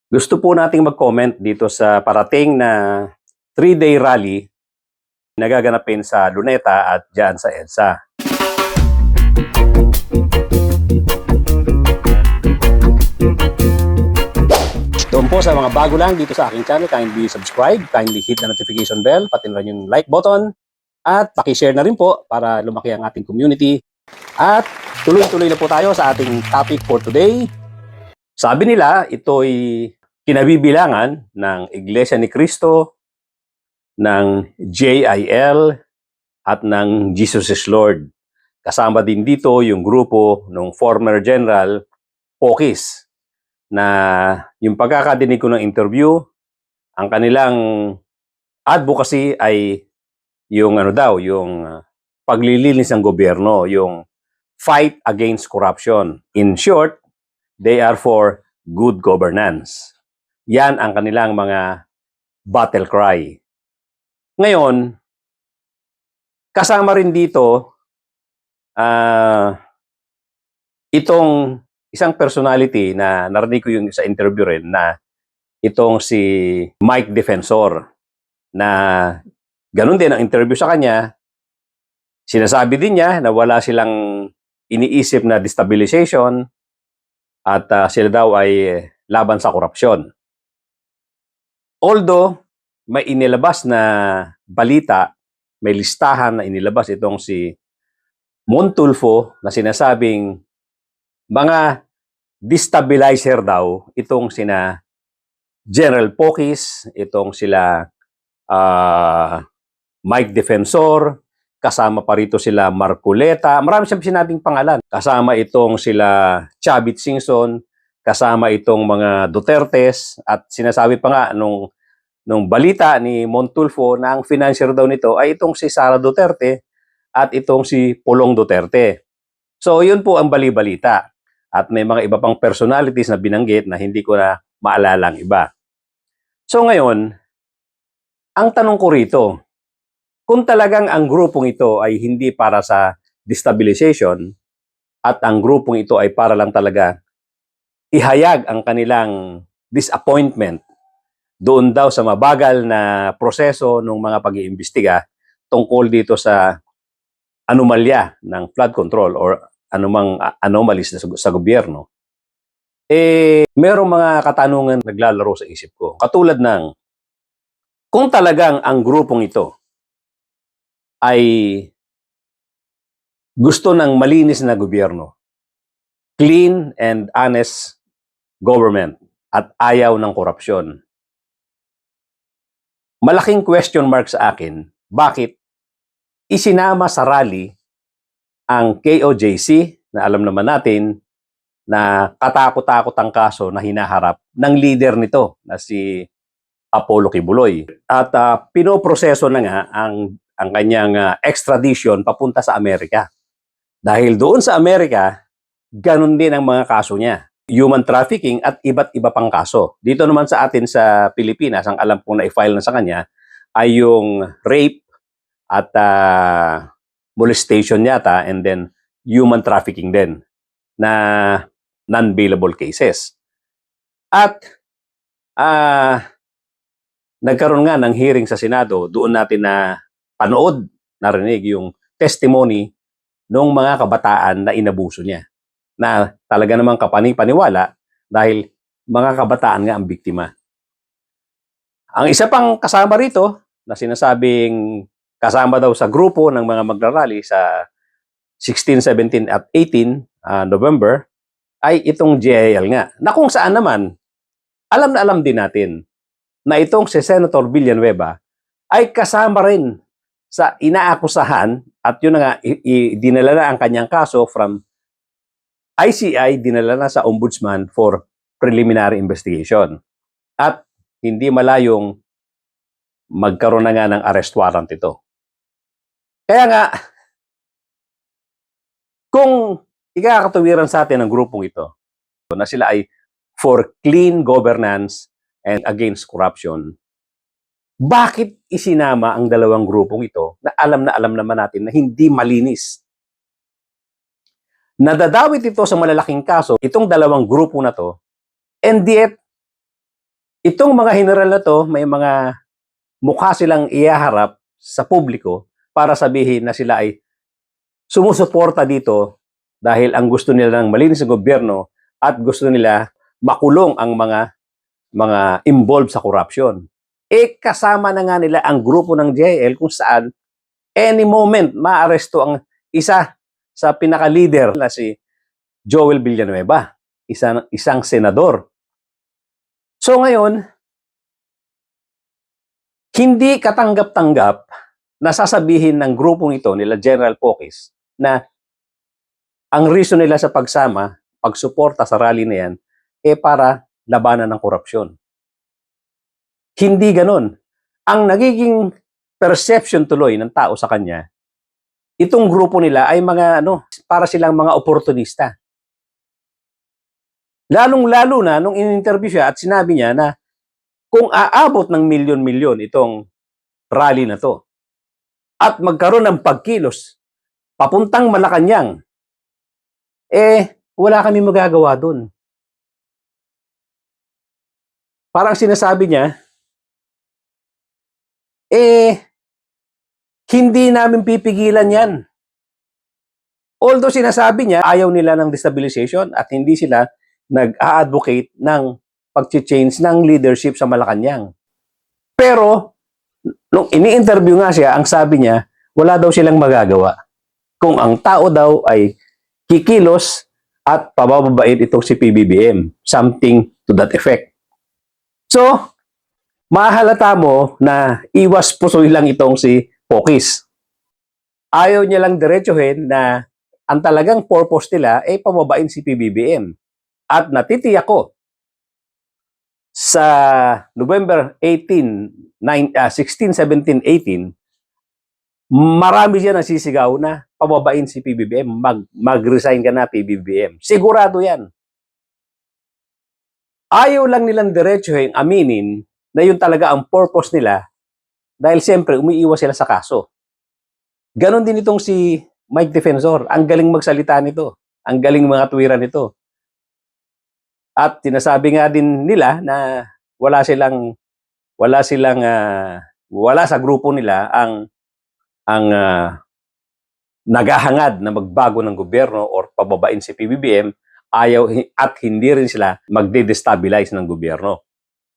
Gusto po nating mag-comment dito sa parating na 3-day rally na gaganapin sa Luneta at diyan sa EDSA. Doon po sa mga bago lang dito sa aking channel, kindly subscribe, kindly hit the notification bell, pati na rin yung like button, at pakishare na rin po para lumaki ang ating community. At tuloy-tuloy na po tayo sa ating topic for today. Sabi nila, ito'y kinabibilangan ng Iglesia ni Cristo, ng JIL, at ng Jesus is Lord. Kasama din dito yung grupo ng former General Pokis, na yung pagkakadinig ko ng interview, ang kanilang advocacy ay yung yung paglilinis ng gobyerno, yung fight against corruption. In short, they are for good governance. Yan ang kanilang mga battle cry. Ngayon, kasama rin dito itong isang personality na narinig ko yung sa interview rin, na itong si Mike Defensor, na ganun din ang interview sa kanya. Sinasabi din niya na wala silang iniisip na destabilization at sila daw ay laban sa korupsyon. Although may inilabas na balita, may listahan na inilabas itong si Montulfo na sinasabing mga destabilizer daw itong sina General Pokis, itong sila Mike Defensor, kasama pa rito sila Marculeta, marami siyang sinabing pangalan. Kasama itong sila Chavit Singson, kasama itong mga Dutertes, at sinasabi pa nga nung balita ni Montulfo na ang financier daw nito ay itong si Sara Duterte at itong si Pulong Duterte. So yun po ang bali-balita. At may mga iba pang personalities na binanggit na hindi ko na maalala ang iba. So ngayon, ang tanong ko rito, kung talagang ang grupong ito ay hindi para sa destabilization at ang grupong ito ay para lang talaga ihayag ang kanilang disappointment doon daw sa mabagal na proseso ng mga pag-iimbestiga tungkol dito sa anomalya ng flood control or anumang anomalies sa gobyerno, merong mga katanungan naglalaro sa isip ko. Katulad ng, kung talagang ang grupong ito ay gusto ng malinis na gobyerno, clean and honest government, at ayaw ng korupsyon, malaking question mark sa akin, bakit isinama sa rally ang KOJC na alam naman natin na katakot-takot ang kaso na hinaharap ng leader nito na si Apollo Kibuloy. At pinoproseso na nga ang kanyang extradition papunta sa Amerika. Dahil doon sa Amerika, ganun din ang mga kaso niya. Human trafficking at iba't iba pang kaso. Dito naman sa atin sa Pilipinas, ang alam kong na-file na sa kanya ay yung rape at molestation yata, and then human trafficking din na non-bailable cases. At nagkaroon nga ng hearing sa Senado, doon natin na panood, narinig yung testimony ng mga kabataan na inabuso niya, na talaga namang kapani-paniwala dahil mga kabataan nga ang biktima. Ang isa pang kasama rito na sinasabing kasama daw sa grupo ng mga magrarally sa 16, 17 at 18 November ay itong JIL nga, na kung saan naman alam na alam din natin na itong si Senator Villanueva ay kasama rin sa inaakusahan, at yun na nga, dinala na ang kanyang kaso from ICI, dinala na sa Ombudsman for preliminary investigation. At hindi malayong magkaroon na nga ng arrest warrant ito. Kaya nga, kung ikakatuwiran sa atin ng grupong ito, na sila ay for clean governance and against corruption, bakit isinama ang dalawang grupong ito na alam naman natin na hindi malinis? Nadadawit ito sa malalaking kaso, itong dalawang grupo na to, and yet, Itong mga general na to, may mga mukha silang ihaharap sa publiko para sabihin na sila ay sumusuporta dito dahil ang gusto nila ng malinis na gobyerno at gusto nila makulong ang mga involved sa corruption. Kasama na nga nila ang grupo ng JL kung saan any moment maaresto ang isa sa pinaka-leader na si Joel Villanueva, isang senador. So ngayon, hindi katanggap-tanggap na sasabihin ng grupong ito nila General Pocis na ang reason nila sa pagsama, pagsuporta sa rally na yan, para labanan ng korupsyon. Hindi ganon. Ang nagiging perception tuloy ng tao sa kanya, itong grupo nila ay mga para silang mga oportunista. Lalong-lalo na nung in-interview siya at sinabi niya na kung aabot ng milyon-milyon itong rally na to at magkaroon ng pagkilos papuntang Malacanang, wala kami magagawa dun. Parang sinasabi niya, hindi namin pipigilan yan. Although sinasabi niya, ayaw nila ng destabilization at hindi sila nag-a-advocate ng pag-change ng leadership sa Malacanang. Pero, nung ini-interview nga siya, ang sabi niya, wala daw silang magagawa. Kung ang tao daw ay kikilos at pababait itong si PBBM. Something to that effect. So, mahalata mo na iwas pusoy lang itong si Pocis. Ayaw niya lang diretsuhin na ang talagang purpose nila ay pababain si PBBM. At natitiyak ko sa November 16, 17, 18, marami dyan nagsisigaw na pababain si PBBM, mag-resign ka na PBBM. Sigurado yan. Ayaw lang nilang diretsuhin aminin na yun talaga ang purpose nila dahil siyempre umiiwas sila sa kaso. Ganon din itong si Mike Defensor. Ang galing magsalita nito. Ang galing mga tuwiran nito. At sinasabi nga din nila na wala sa grupo nila ang naghahangad na magbago ng gobyerno or pababain si PBBM, ayaw at hindi rin sila magde-destabilize ng gobyerno.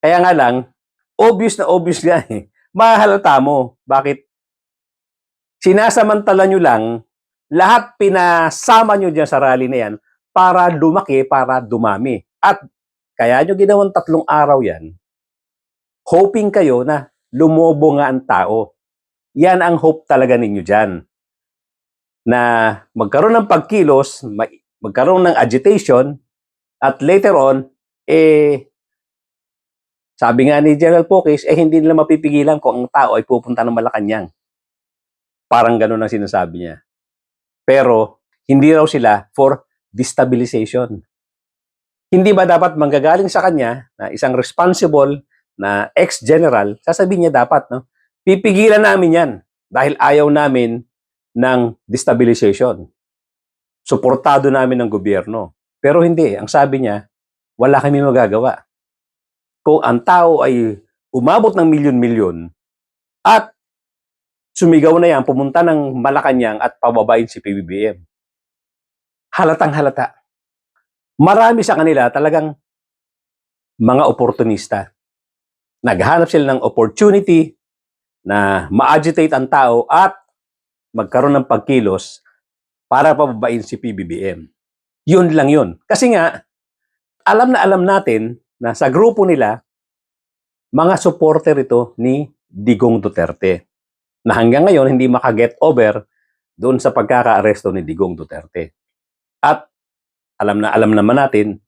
Kaya nga lang, obvious nga mahalata mo bakit sinasamantala nyo lang lahat pinasama nyo dyan sa rally na yan para lumaki, para dumami. At kaya nyo ginawang 3 araw yan, hoping kayo na lumobo nga ang tao. Yan ang hope talaga ninyo dyan. Na magkaroon ng pagkilos, magkaroon ng agitation, at later on, sabi nga ni General Pocis, hindi nila mapipigilan kung ang tao ay pupunta ng Malacanang. Parang gano'n ang sinasabi niya. Pero, hindi raw sila for destabilization. Hindi ba dapat manggagaling sa kanya na isang responsible na ex-general, sasabihin niya dapat, pipigilan namin yan dahil ayaw namin ng destabilization. Suportado namin ng gobyerno. Pero hindi, ang sabi niya, wala kami magagawa. Kung ang tao ay umabot ng milyon-milyon at sumigaw na yan, pumunta ng Malacanang at pababain si PBBM. Halatang halata. Marami sa kanila talagang mga oportunista. Naghanap sila ng opportunity na ma-agitate ang tao at magkaroon ng pagkilos para pababain si PBBM. Yun lang yun. Kasi nga, alam na alam natin na sa grupo nila, mga supporter ito ni Digong Duterte na hanggang ngayon hindi makaget over doon sa pagkaka-aresto ni Digong Duterte. At alam naman natin,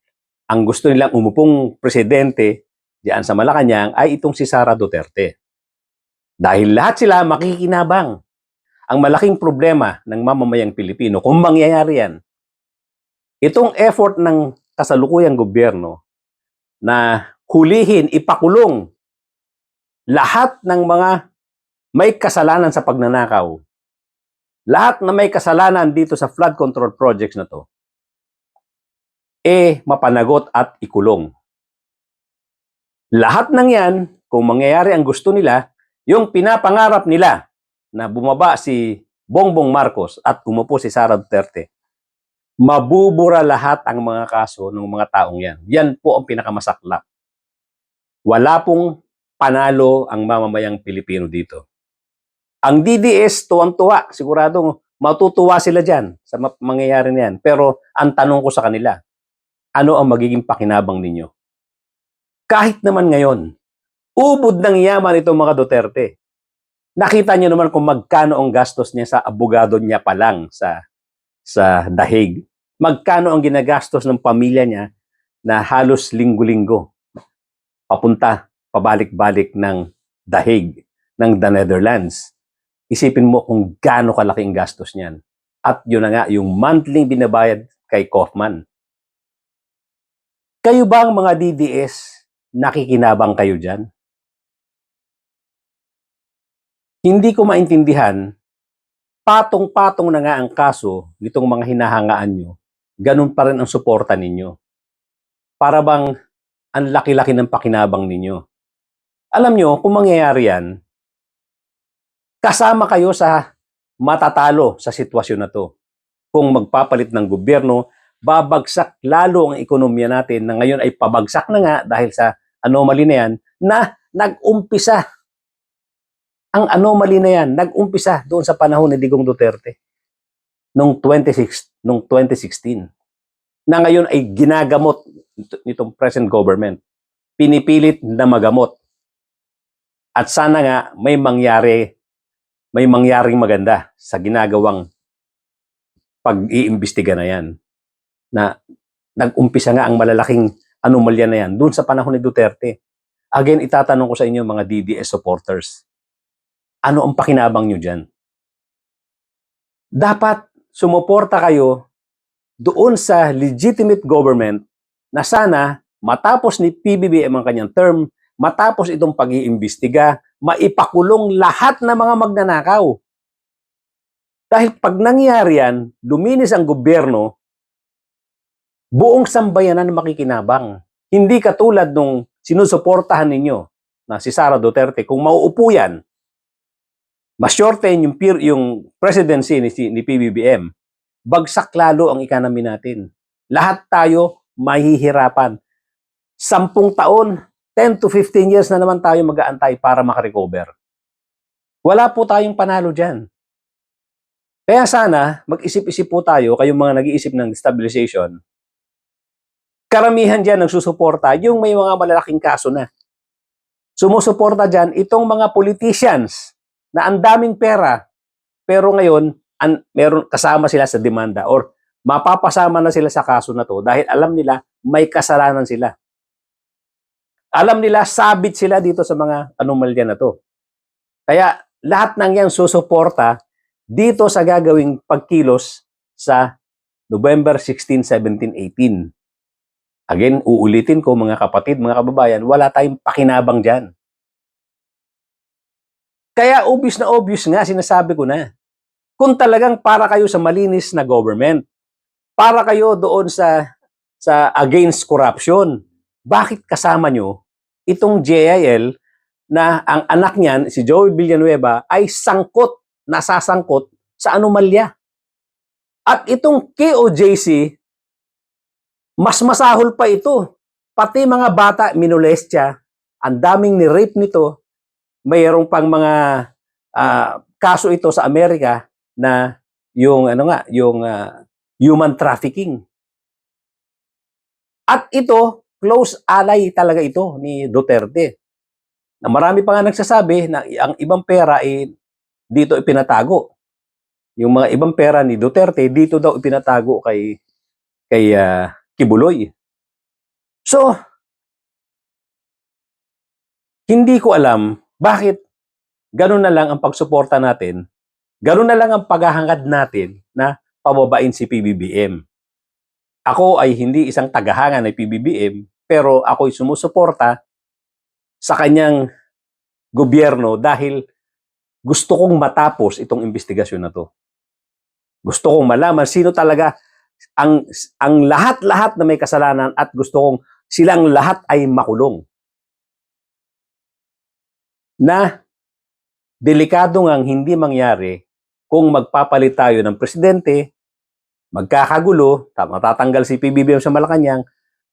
ang gusto nilang umupong presidente diyan sa Malacanang ay itong si Sara Duterte. Dahil lahat sila makikinabang. Ang malaking problema ng mamamayang Pilipino, kung mangyayari yan, itong effort ng kasalukuyang gobyerno na hulihin, ipakulong lahat ng mga may kasalanan sa pagnanakaw, lahat na may kasalanan dito sa flood control projects na to, mapanagot at ikulong. Lahat ng yan, kung mangyayari ang gusto nila, yung pinapangarap nila na bumaba si Bongbong Marcos at umupo si Sara Duterte, mabubura lahat ang mga kaso ng mga taong yan. Yan po ang pinakamasaklap. Wala pong panalo ang mamamayang Pilipino dito. Ang DDS, tuwang-tuwa, siguradong matutuwa sila dyan sa mangyayari na yan. Pero ang tanong ko sa kanila, ano ang magiging pakinabang ninyo? Kahit naman ngayon, ubod ng yaman itong mga Duterte. Nakita niyo naman kung magkano ang gastos niya sa abogado niya pa lang sa dahig. Magkano ang ginagastos ng pamilya niya na halos linggo-linggo papunta, pabalik-balik ng dahig ng the Netherlands. Isipin mo kung gaano kalaki ang gastos niyan. At yun na nga, yung monthly binabayad kay Kaufman. Kayo ba ang mga DDS, nakikinabang kayo dyan? Hindi ko maintindihan, patong-patong na nga ang kaso nitong mga hinahangaan nyo, ganun pa rin ang suporta ninyo. Para bang ang laki-laki ng pakinabang ninyo. Alam nyo, kung mangyayari yan, kasama kayo sa matatalo sa sitwasyon na to. Kung magpapalit ng gobyerno, babagsak lalo ang ekonomiya natin na ngayon ay pabagsak na nga dahil sa anomaly na yan na nag-umpisa. Ang anomaly na yan, nag-umpisa doon sa panahon ni Digong Duterte noong 2016 na ngayon ay ginagamot nitong present government. Pinipilit na magamot. At sana nga may mangyaring maganda sa ginagawang pag-iimbestiga na yan. Na nag-umpisa nga ang malalaking anomalya na yan doon sa panahon ni Duterte. Again, itatanong ko sa inyo mga DDS supporters, ano ang pakinabang nyo dyan? Dapat sumuporta kayo doon sa legitimate government na sana matapos ni PBBM ang kanyang term, matapos itong pag-iimbestiga, maipakulong lahat ng mga magnanakaw. Dahil pag nangyari yan, luminis ang gobyerno, buong sambayanan makikinabang. Hindi katulad nung sinusuportahan ninyo na si Sara Duterte, kung mauupo yan, ma-shorten yung presidency ni PBBM, bagsak lalo ang economy natin. Lahat tayo mahihirapan. 10 taon, 10 to 15 years na naman tayo mag-aantay para makarecover. Wala po tayong panalo dyan. Kaya sana, mag-isip-isip po tayo, kayong mga nag-iisip ng stabilization, karamihan dyan nagsusuporta yung may mga malalaking kaso na. Sumusuporta dyan itong mga politicians na ang daming pera, pero ngayon, meron kasama sila sa demanda or mapapasama na sila sa kaso na to dahil alam nila may kasalanan sila. Alam nila sabit sila dito sa mga anomalya na to. Kaya lahat ng yan susuporta dito sa gagawing pagkilos sa November 16, 17, 18. Again, uulitin ko mga kapatid, mga kababayan, wala tayong pakinabang dyan. Kaya obvious nga, sinasabi ko na. Kung talagang para kayo sa malinis na government, para kayo doon sa against corruption, bakit kasama nyo itong JIL na ang anak niyan, si Joey Villanueva, ay nasasangkot sa anomalya? At itong KOJC, mas masahol pa ito. Pati mga bata, minolestya, ang daming ni-rape nito, mayroong pang mga kaso ito sa Amerika na yung human trafficking. At ito, close ally talaga ito ni Duterte. Na marami pa nga nagsasabi na ang ibang pera ay dito ipinatago. Yung mga ibang pera ni Duterte dito daw ipinatago kay Kibuloy. So, hindi ko alam bakit ganun na lang ang pagsuporta natin, ganun na lang ang paghahangad natin na pababain si PBBM. Ako ay hindi isang tagahanga ng PBBM, pero ako'y sumusuporta sa kanyang gobyerno dahil gusto kong matapos itong investigasyon na to. Gusto kong malaman sino talaga ang lahat-lahat na may kasalanan at gusto kong silang lahat ay makulong. na delikado ngang hindi mangyari kung magpapalit tayo ng presidente, magkakagulo, matatanggal si PBBM sa Malacanang,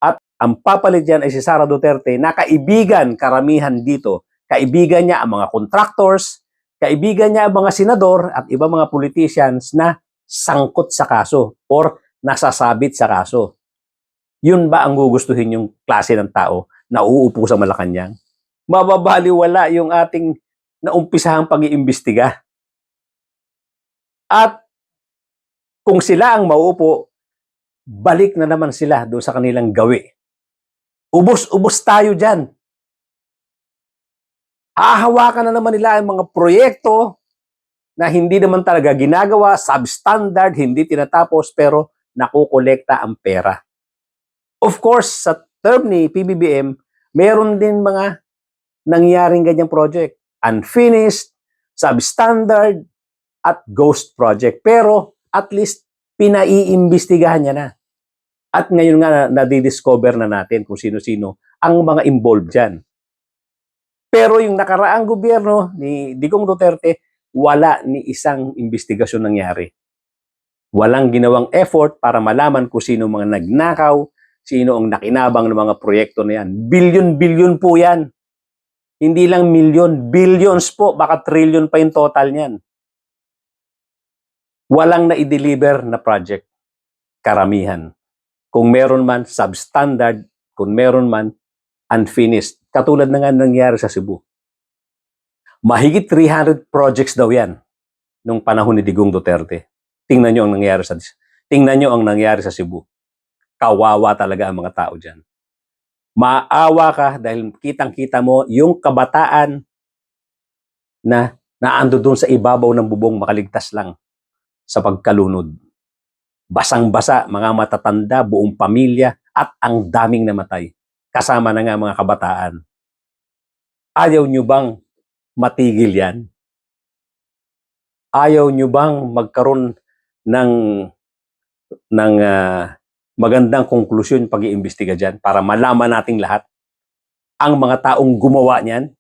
at ang papalit dyan ay si Sara Duterte na kaibigan karamihan dito. Kaibigan niya ang mga contractors, kaibigan niya ang mga senador at ibang mga politicians na sangkot sa kaso or nasasabit sa kaso. Yun ba ang gugustuhin yung klase ng tao na uupo sa Malacanang? Mababaliwala yung ating naumpisahang pag-iimbestiga. At kung sila ang mauupo, balik na naman sila doon sa kanilang gawi. Ubos-ubos tayo dyan. Hahawakan na naman nila ang mga proyekto na hindi naman talaga ginagawa, substandard, hindi tinatapos, pero nakukolekta ang pera. Of course, sa term ni PBBM, meron din mga nangyaring ganyang project. Unfinished, substandard, at ghost project. Pero at least pinaiimbestigahan niya na. At ngayon nga nadidiscover na natin kung sino-sino ang mga involved dyan. Pero yung nakaraang gobyerno ni Digong Duterte, wala ni isang investigasyon nangyari. Walang ginawang effort para malaman kung sino mga nagnakaw, sino ang nakinabang ng mga proyekto na yan. Bilyon-bilyon po yan. Hindi lang milyon, billions po, baka trillion pa yung total niyan. Walang na-deliver na project, karamihan. Kung meron man, substandard. Kung meron man, unfinished. Katulad na nga nangyari sa Cebu. Mahigit 300 projects daw yan nung panahon ni Digong Duterte. Tingnan nyo ang nangyari sa Cebu. Kawawa talaga ang mga tao dyan. Maawa ka dahil kitang-kita mo yung kabataan na naando doon sa ibabaw ng bubong makaligtas lang sa pagkalunod. Basang-basa, mga matatanda, buong pamilya, at ang daming namatay. Kasama na nga mga kabataan. Ayaw nyo bang matigil yan? Ayaw nyo bang magkaroon ng magandang konklusyon pag-iimbestiga dyan para malaman nating lahat ang mga taong gumawa niyan?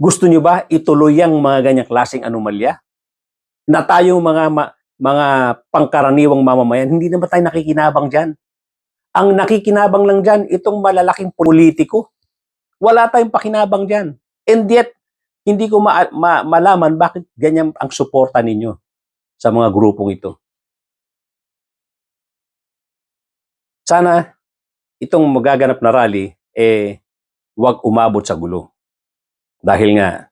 Gusto nyo ba ituloy ang mga ganyang klaseng anomalya? Na tayong mga pangkaraniwang mamamayan, hindi naman tayo nakikinabang dyan. Ang nakikinabang lang dyan, itong malalaking politiko. Wala tayong pakinabang dyan. And yet, hindi ko malaman bakit ganyan ang suporta ninyo sa mga grupong ito. Sana itong magaganap na rally, huwag umabot sa gulo. Dahil nga,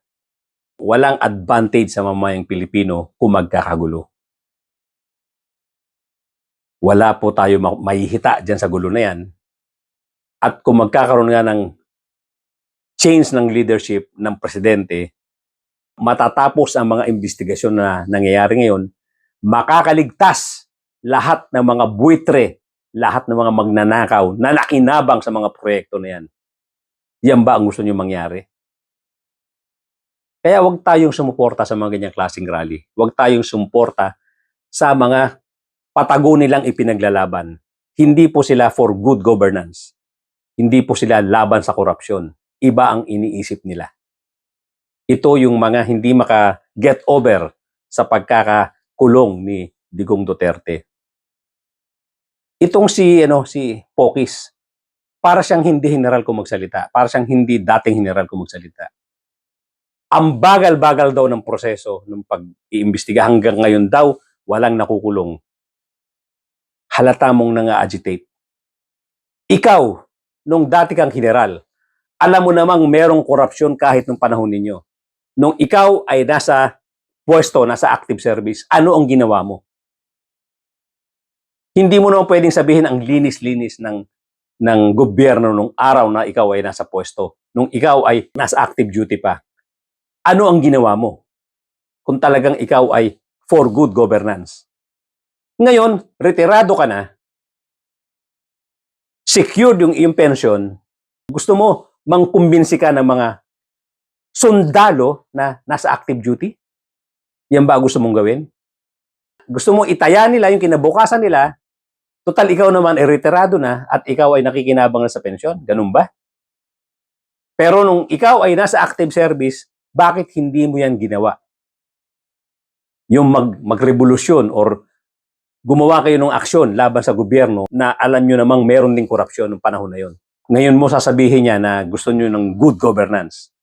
walang advantage sa mamamayang Pilipino kung magkakagulo. Wala po tayo mahihita dyan sa gulo na yan. At kung magkakaroon nga ng change ng leadership ng presidente, matatapos ang mga investigasyon na nangyayari ngayon, makakaligtas lahat ng mga buitre, lahat ng mga magnanakaw na nakinabang sa mga proyekto na yan. Yan ba ang gusto nyo mangyari? Kaya huwag tayong sumuporta sa mga ganyang klaseng rally. Huwag tayong sumuporta sa mga patago nilang ipinaglalaban. Hindi po sila for good governance. Hindi po sila laban sa korupsyon. Iba ang iniisip nila. Ito yung mga hindi maka-get over sa pagkakakulong ni Digong Duterte. Itong si Pokis, para siyang hindi general kung magsalita. Para siyang hindi dating general kung magsalita. Ang bagal-bagal daw ng proseso ng pag-iimbestiga hanggang ngayon daw walang nakukulong. Halata mong nang-agitate. Ikaw, nung dati kang general, alam mo namang merong korupsyon kahit nung panahon ninyo. Nung ikaw ay nasa pwesto, nasa active service, ano ang ginawa mo? Hindi mo naman pwedeng sabihin ang linis-linis ng gobyerno nung araw na ikaw ay nasa pwesto. Nung ikaw ay nasa active duty pa. Ano ang ginawa mo? Kung talagang ikaw ay for good governance. Ngayon, retirado ka na, secured yung iyong pension, gusto mo mangkumbinsi ka ng mga sundalo na nasa active duty? Yan ba gusto mong gawin? Gusto mo itaya nila yung kinabukasan nila, total ikaw naman ay retirado na at ikaw ay nakikinabang na sa pension? Ganun ba? Pero nung ikaw ay nasa active service, bakit hindi mo yan ginawa? Yung magrevolusyon or gumawa kayo ng aksyon laban sa gobyerno na alam nyo namang meron ding korupsyon ng panahon na yon. Ngayon mo sasabihin niya na gusto nyo ng good governance.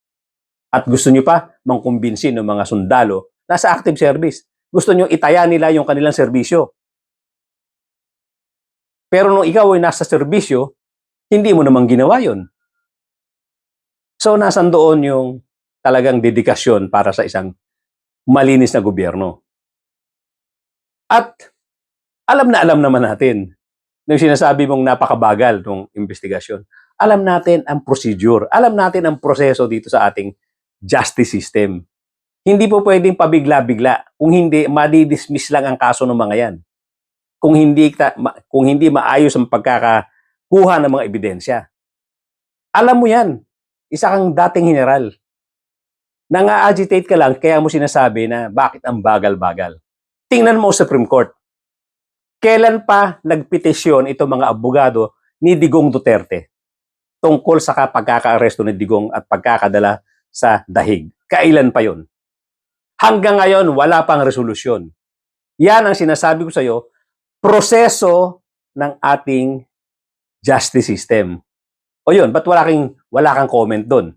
At gusto nyo pa mangkumbinsin ng mga sundalo na sa active service. Gusto nyo itaya nila yung kanilang serbisyo. Pero nung ikaw ay nasa serbisyo, hindi mo namang ginawa yon. So, nasan doon yung talagang dedikasyon para sa isang malinis na gobyerno. At alam naman natin, nung sinasabi mong napakabagal ng investigasyon, alam natin ang procedure, alam natin ang proseso dito sa ating justice system. Hindi po pwedeng pabigla-bigla. Kung hindi, madidismiss lang ang kaso ng mga yan. Kung hindi maayos ang pagkakakuha ng mga ebidensya. Alam mo yan, isa kang dating general. Nang-agitate ka lang, kaya mo sinasabi na bakit ang bagal-bagal. Tingnan mo sa Supreme Court. Kailan pa nagpetisyon itong mga abogado ni Digong Duterte tungkol sa pagkaka-aresto ni Digong at pagkakadala sa dahig? Kailan pa yon? Hanggang ngayon, wala pang resolusyon. Yan ang sinasabi ko sa iyo, proseso ng ating justice system. O yun, ba't wala kang comment doon?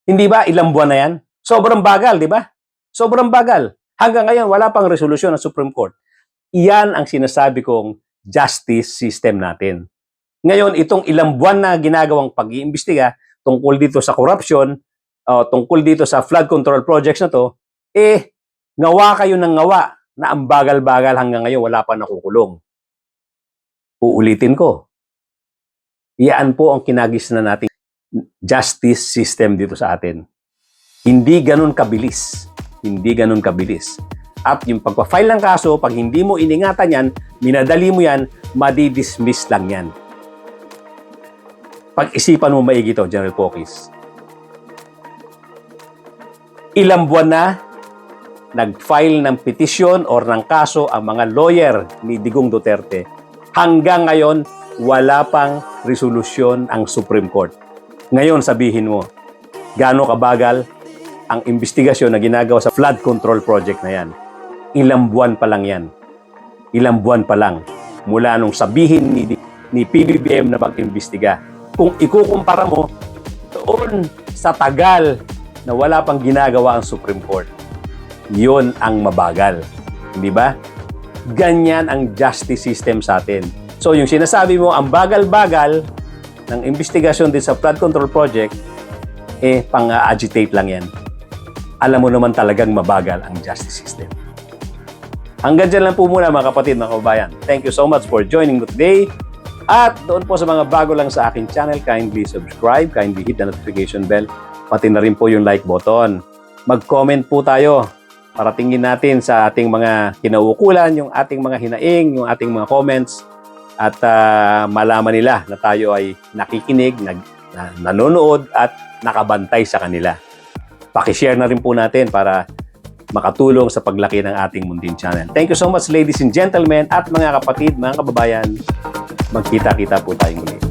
Hindi ba ilang buwan na yan? Sobrang bagal, di ba? Sobrang bagal. Hanggang ngayon, wala pang resolusyon ng Supreme Court. Iyan ang sinasabi kong justice system natin. Ngayon, itong ilang buwan na ginagawang pag-iimbestiga tungkol dito sa corruption, tungkol dito sa flood control projects na to, ngawa kayo ng ngawa na ang bagal-bagal hanggang ngayon wala pa nakukulong. Uulitin ko. Iyan po ang kinagis na nating justice system dito sa atin. Hindi ganun kabilis. Hindi ganun kabilis. At yung pagpa-file ng kaso, pag hindi mo iningatan yan, minadali mo yan, madidismiss lang yan. Pag-isipan mo maigi ito, General Pokis. Ilang buwan na nag-file ng petisyon or ng kaso ang mga lawyer ni Digong Duterte. Hanggang ngayon, wala pang resolusyon ang Supreme Court. Ngayon, sabihin mo, gaano kabagal ang investigasyon na ginagawa sa flood control project na yan? Ilang buwan pa lang yan. Ilang buwan pa lang mula nung sabihin ni PBBM na mag-imbestiga. Kung ikukumpara mo doon sa tagal na wala pang ginagawa ang Supreme Court, yun ang mabagal. Hindi ba? Ganyan ang justice system sa atin. So yung sinasabi mo, ang bagal-bagal ng investigasyon din sa flood control project, pang-agitate lang yan. Alam mo naman talagang mabagal ang justice system. Hanggang dyan lang po muna mga kapatid, mga kababayan. Thank you so much for joining me today. At doon po sa mga bago lang sa aking channel, kindly subscribe, kindly hit the notification bell, pati na rin po yung like button. Mag-comment po tayo para tingin natin sa ating mga kinauukulan, yung ating mga hinaing, yung ating mga comments, at malaman nila na tayo ay nakikinig, nanonood at nakabantay sa kanila. Paki-share na rin po natin para makatulong sa paglaki ng ating Mundin Channel. Thank you so much, ladies and gentlemen, at mga kapatid, mga kababayan. Magkita-kita po tayo muli.